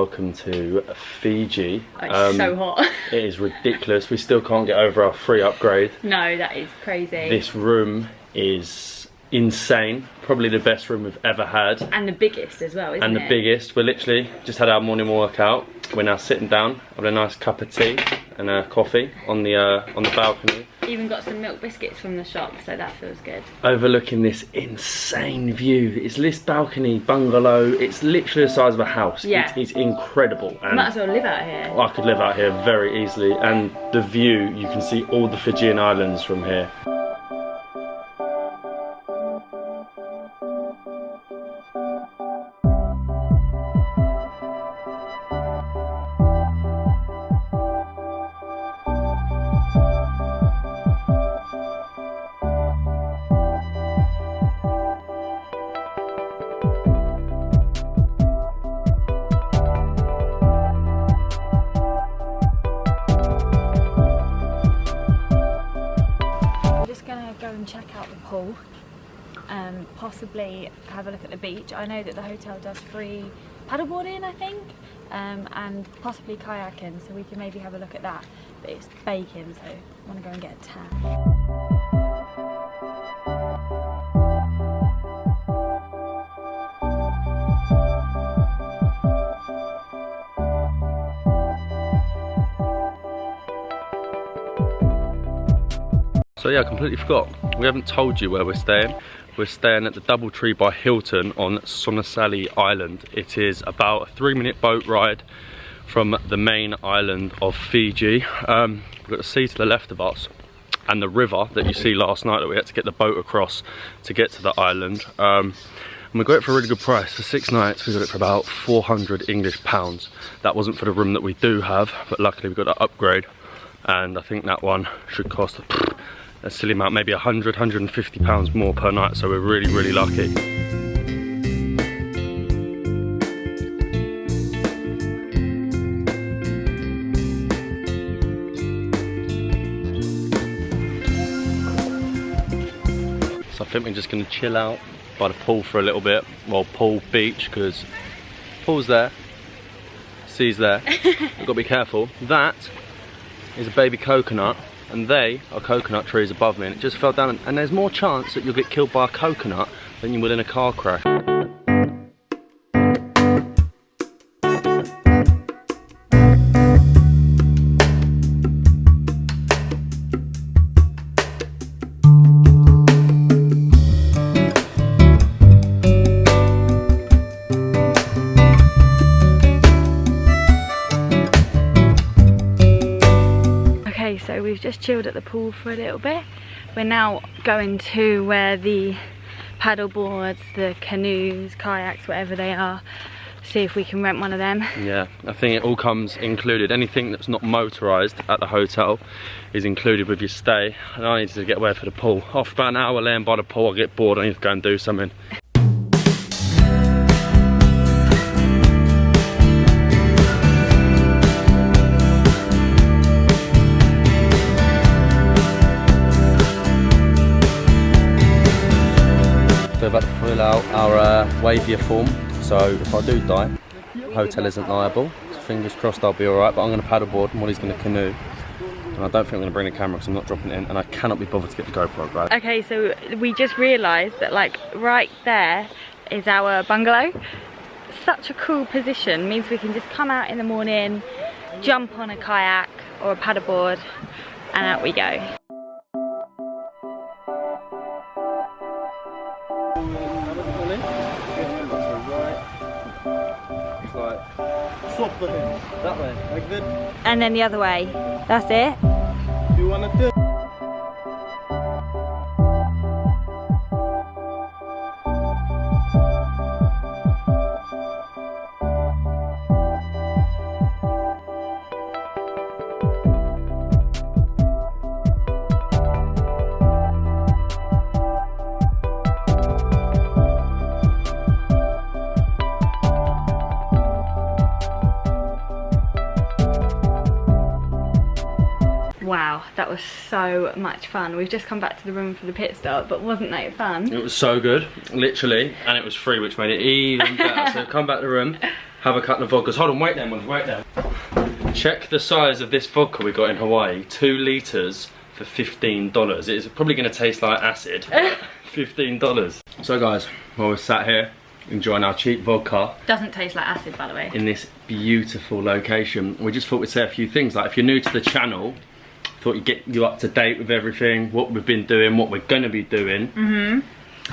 welcome to Fiji. Oh, it's so hot. It is ridiculous. We still can't get over our free upgrade. No, that is crazy. This room is insane. Probably the best room we've ever had. And the biggest as well, isn't it? And the biggest. We're literally just had our morning workout. We're now sitting down, having a nice cup of tea and a coffee on the balcony. Even got some milk biscuits from the shop, so that feels good. Overlooking this insane view. It's this balcony bungalow. It's literally the size of a house. Yeah. It's incredible. And might as well live out here. I could live out here very easily. And the view, you can see all the Fijian islands from here. Go and check out the pool, possibly have a look at the beach. I know that the hotel does free paddleboarding, I think, and possibly kayaking, so we can maybe have a look at that. But it's baking, so I want to go and get a tan. So yeah, I completely forgot. We haven't told you where we're staying. We're staying at the DoubleTree by Hilton on Sonasali Island. It is about a 3-minute boat ride from the main island of Fiji. We've got the sea to the left of us and the river that you see last night that we had to get the boat across to get to the island. And we got it for a really good price. For 6 nights, we got it for about 400 English pounds. That wasn't for the room that we do have, but luckily we got that upgrade. And I think that one should cost a silly amount, maybe 100, 150 pounds more per night, so we're really, really lucky. So I think we're just going to chill out by the pool for a little bit, well, pool, beach, because pool's there, sea's there, we've got to be careful. That is a baby coconut, and they are coconut trees above me, and it just fell down, and there's more chance that you'll get killed by a coconut than you will in a car crash. So we've just chilled at the pool for a little bit. We're now going to where the paddle boards, the canoes, kayaks, whatever they are, see if we can rent one of them. Yeah, I think it all comes included. Anything that's not motorised at the hotel is included with your stay. And I needed to get away for the pool. After about an hour laying by the pool, I get bored, I need to go and do something. We're about to fill out our wavier form, so if I do die, the hotel isn't liable. So fingers crossed I'll be alright, but I'm going to paddleboard and Wally's going to canoe. And I don't think I'm going to bring the camera because I'm not dropping it in, and I cannot be bothered to get the GoPro, guys. Okay, so we just realised that like right there is our bungalow. Such a cool position, means we can just come out in the morning, jump on a kayak or a paddleboard, and out we go. Swap the head. That way. Like that. And then the other way. That's it. Do you want to? Wow, that was so much fun. We've just come back to the room for the pit stop, but wasn't that fun? It was so good, literally, and it was free, which made it even better. So come back to the room, have a couple of vodkas. Hold on, wait there, Molly, wait there. Check the size of this vodka we got in Hawaii. 2 litres for $15. It's probably going to taste like acid. $15. So guys, while we're sat here enjoying our cheap vodka. Doesn't taste like acid, by the way. In this beautiful location, we just thought we'd say a few things. Like, if you're new to the channel, thought we'd get you up to date with everything, what we've been doing, what we're going to be doing.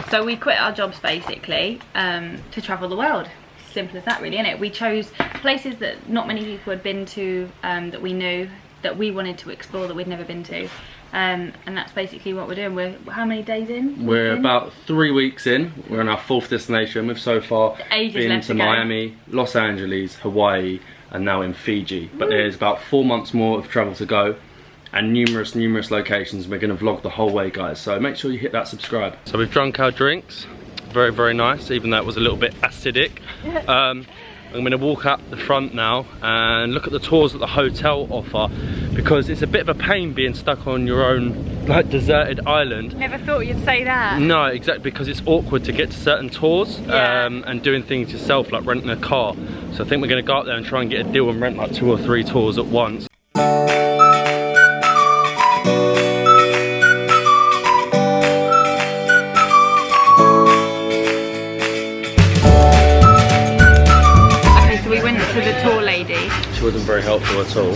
So we quit our jobs basically to travel the world. Simple as that, really, innit? We chose places that not many people had been to, that we knew, that we wanted to explore, that we'd never been to. And that's basically what we're doing. We're how many days in? We're about 3 weeks in. We're on our 4th destination. We've so far been to Miami, Los Angeles, Hawaii, and now in Fiji. But there's about 4 months more of travel to go, and numerous locations. We're going to vlog the whole way, guys, so make sure you hit that subscribe. So we've drunk our drinks. Very nice, even though it was a little bit acidic. I'm going to walk up the front now and look at the tours that the hotel offer, because it's a bit of a pain being stuck on your own, like, deserted island. Never thought you'd say that. No, exactly, because it's awkward to get to certain tours, and doing things yourself, like renting a car. So I think we're going to go up there and try and get a deal and rent like 2 or 3 tours at once. She wasn't very helpful at all.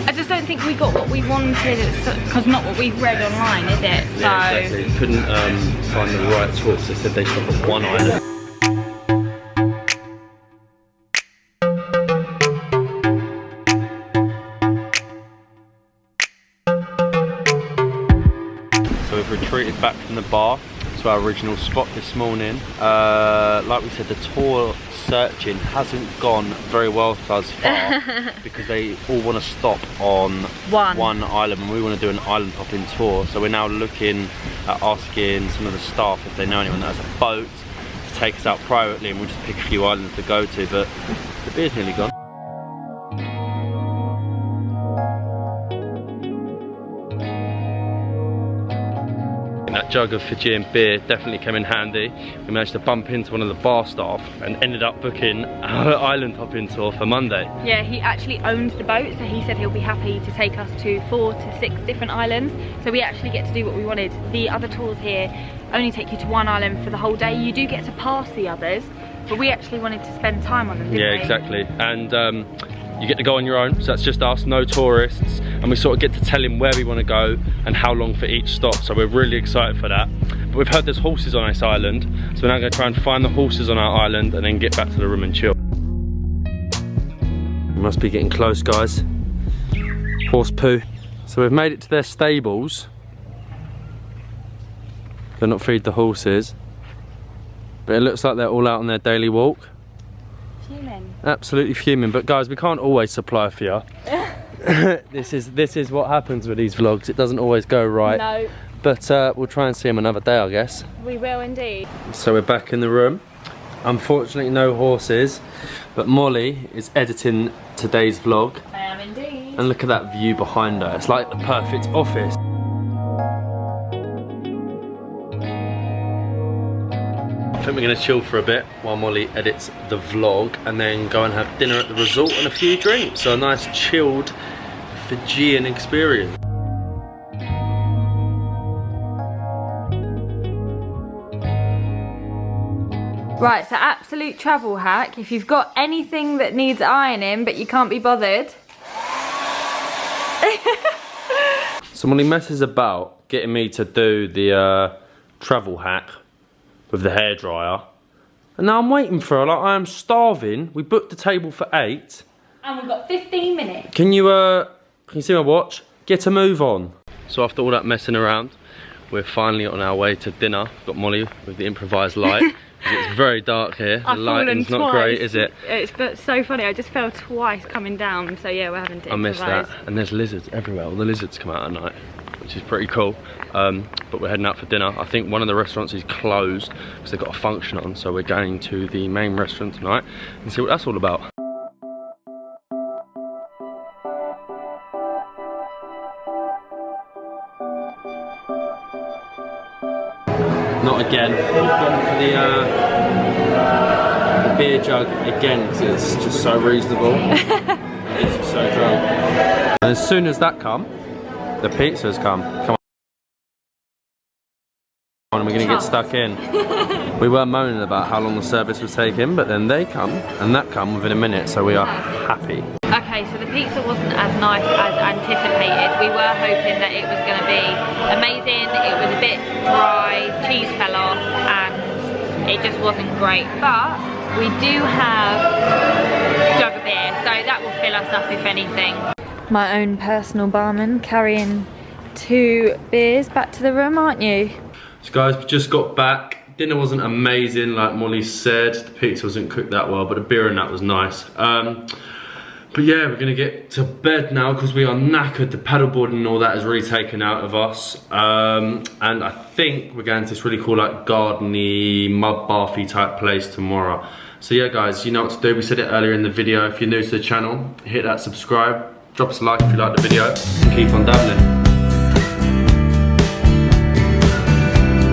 I just don't think we got what we wanted, because not what we've read online, is it? Yeah, exactly. Couldn't find the right tours. They said they stop at one island. So we've retreated back from the bar to our original spot this morning. Like we said, the tour searching hasn't gone very well thus far because they all want to stop on one island, and we want to do an island hopping tour. So we're now looking at asking some of the staff if they know anyone that has a boat to take us out privately, and we'll just pick a few islands to go to, but the beer's nearly gone. That jug of Fijian beer definitely came in handy. We managed to bump into one of the bar staff and ended up booking our island hopping tour for Monday. Yeah, he actually owns the boat, so he said he'll be happy to take us to 4 to 6 different islands. So we actually get to do what we wanted. The other tours here only take you to one island for the whole day. You do get to pass the others, but we actually wanted to spend time on them, didn't we? Yeah, exactly. And you get to go on your own, so that's just us, no tourists, and we sort of get to tell him where we want to go and how long for each stop, so we're really excited for that. But we've heard there's horses on this island, so we're now going to try and find the horses on our island and then get back to the room and chill. We must be getting close, guys. Horse poo. So we've made it to their stables. They're not feed the horses, but it looks like they're all out on their daily walk. Fuming. Absolutely fuming, but guys, we can't always supply for you. This is what happens with these vlogs. It doesn't always go right. No. But we'll try and see them another day, I guess. We will indeed. So we're back in the room. Unfortunately, no horses, but Molly is editing today's vlog. I am indeed. And look at that view behind her. It's like the perfect office. I think we're going to chill for a bit while Molly edits the vlog, and then go and have dinner at the resort and a few drinks. So a nice chilled Fijian experience. Right, so absolute travel hack. If you've got anything that needs ironing but you can't be bothered. So Molly messes about getting me to do the travel hack with the hairdryer, and now I'm waiting for her. Like, I am starving. We booked the table for 8 and we've got 15 minutes. Can you see my watch? Get a move on. So after all that messing around, we're finally on our way to dinner. We've got Molly with the improvised light. It's very dark here. The lighting's not great, is it? It's so funny. I just fell twice coming down. So yeah, we're having to improvise. I missed that. And there's lizards everywhere. All the lizards come out at night, which is pretty cool. But we're heading out for dinner. I think one of the restaurants is closed because they've got a function on, so we're going to the main restaurant tonight and see what that's all about. Not again. We've gone for the beer jug again because it's just so reasonable. It's just so drunk. And as soon as that come, the pizzas come. Come on, we're gonna get stuck in. We were moaning about how long the service was taking, but then they come, and that come within a minute, so we are happy. Okay, so the pizza wasn't as nice as anticipated. We were hoping that it was gonna be amazing. It was a bit dry, cheese fell off, and it just wasn't great. But we do have a jug of beer, so that will fill us up if anything. My own personal barman carrying 2 beers back to the room, aren't you? So guys, we just got back. Dinner wasn't amazing, like Molly said. The pizza wasn't cooked that well, but the beer and that was nice. But yeah, we're gonna get to bed now because we are knackered. The paddleboarding and all that is really taken out of us. And I think we're going to this really cool, like, gardeny, mud bathy type place tomorrow. So yeah, guys, you know what to do. We said it earlier in the video. If you're new to the channel, hit that subscribe. Drop us a like if you like the video. And keep on dabbling.